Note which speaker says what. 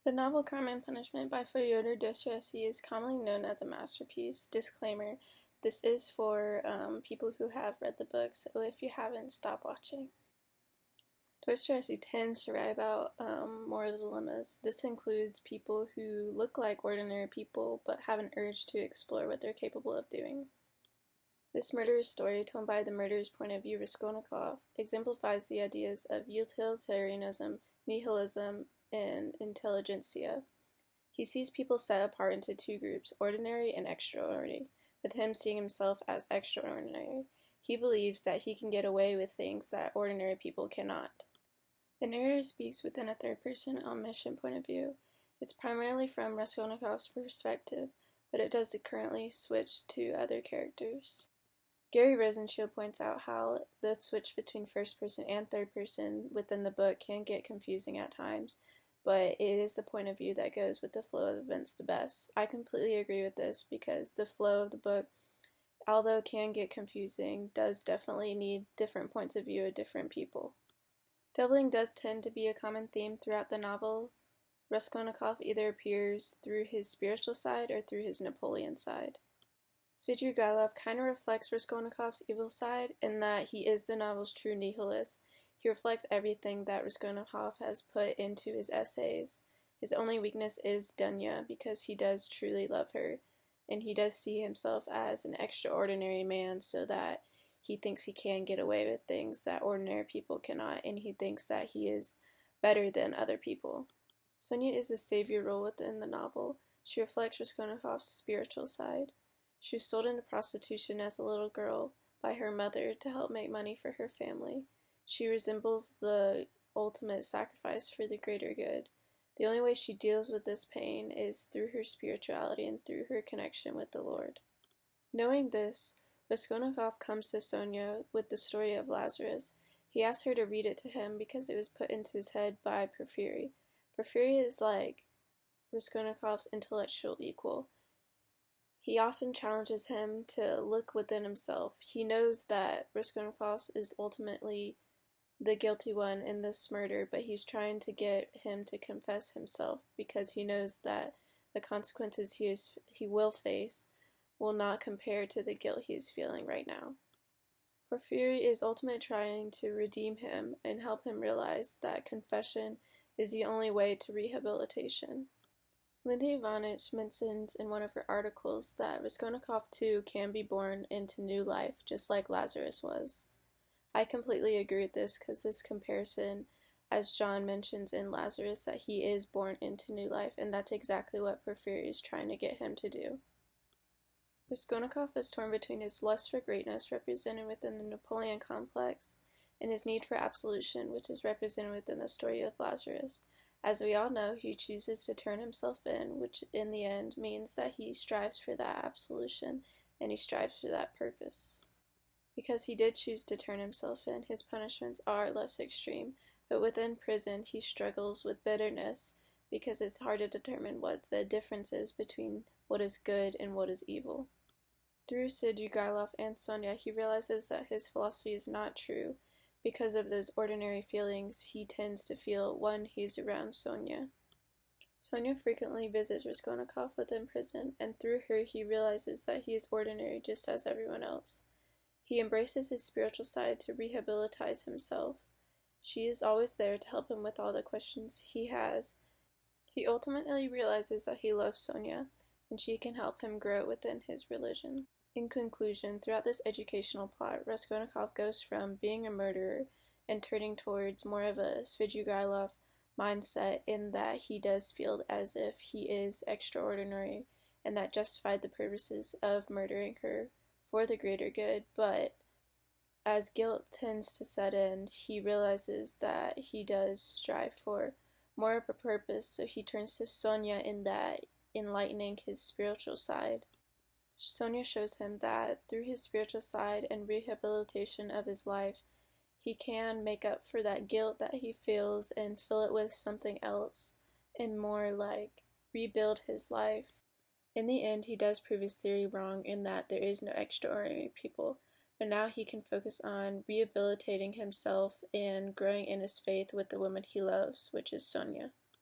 Speaker 1: The novel Crime and Punishment by Fyodor Dostoevsky is commonly known as a masterpiece. Disclaimer, this is for people who have read the book, so if you haven't, stop watching. Dostoevsky tends to write about moral dilemmas. This includes people who look like ordinary people but have an urge to explore what they're capable of doing. This murderer's story, told by the murderer's point of view, Raskolnikov, exemplifies the ideas of utilitarianism, nihilism, and intelligentsia. He sees people set apart into two groups, ordinary and extraordinary, with him seeing himself as extraordinary. He believes that he can get away with things that ordinary people cannot. The narrator speaks within a third-person omniscient point of view. It's primarily from Raskolnikov's perspective, but it does currently switch to other characters. Gary Rosenshield points out how the switch between first person and third person within the book can get confusing at times, but it is the point of view that goes with the flow of events the best. I completely agree with this because the flow of the book, although it can get confusing, does definitely need different points of view of different people. Doubling does tend to be a common theme throughout the novel. Raskolnikov either appears through his spiritual side or through his Napoleon side. Svidrigailov kind of reflects Raskolnikov's evil side in that he is the novel's true nihilist. He reflects everything that Raskolnikov has put into his essays. His only weakness is Dunya because he does truly love her, and he does see himself as an extraordinary man so that he thinks he can get away with things that ordinary people cannot, and he thinks that he is better than other people. Sonia is the savior role within the novel. She reflects Raskolnikov's spiritual side. She was sold into prostitution as a little girl by her mother to help make money for her family. She resembles the ultimate sacrifice for the greater good. The only way she deals with this pain is through her spirituality and through her connection with the Lord. Knowing this, Raskolnikov comes to Sonia with the story of Lazarus. He asks her to read it to him because it was put into his head by Porfiry. Porfiry is like Raskolnikov's intellectual equal. He often challenges him to look within himself. He knows that Raskolnikov is ultimately the guilty one in this murder, but he's trying to get him to confess himself because he knows that the consequences he will face will not compare to the guilt he is feeling right now. Porfiry is ultimately trying to redeem him and help him realize that confession is the only way to rehabilitation. Linda Ivanich mentions in one of her articles that Raskolnikov too can be born into new life, just like Lazarus was. I completely agree with this because this comparison, as John mentions in Lazarus, that he is born into new life, and that's exactly what Porfiry is trying to get him to do. Raskolnikov is torn between his lust for greatness, represented within the Napoleon complex, and his need for absolution, which is represented within the story of Lazarus. As we all know, he chooses to turn himself in, which in the end means that he strives for that absolution, and he strives for that purpose. Because he did choose to turn himself in, his punishments are less extreme, but within prison he struggles with bitterness because it's hard to determine what the difference is between what is good and what is evil. Through Svidrigailov and Sonia, he realizes that his philosophy is not true. Because of those ordinary feelings he tends to feel when he's around Sonia. Sonia frequently visits Raskolnikov within prison, and through her he realizes that he is ordinary just as everyone else. He embraces his spiritual side to rehabilitate himself. She is always there to help him with all the questions he has. He ultimately realizes that he loves Sonia, and she can help him grow within his religion. In conclusion, throughout this educational plot, Raskolnikov goes from being a murderer and turning towards more of a Svidrigailov mindset in that he does feel as if he is extraordinary and that justified the purposes of murdering her for the greater good, but as guilt tends to set in, he realizes that he does strive for more of a purpose, so he turns to Sonia in that enlightening his spiritual side. Sonia shows him that through his spiritual side and rehabilitation of his life, he can make up for that guilt that he feels and fill it with something else and more like rebuild his life. In the end, he does prove his theory wrong in that there is no extraordinary people, but now he can focus on rehabilitating himself and growing in his faith with the woman he loves, which is Sonia.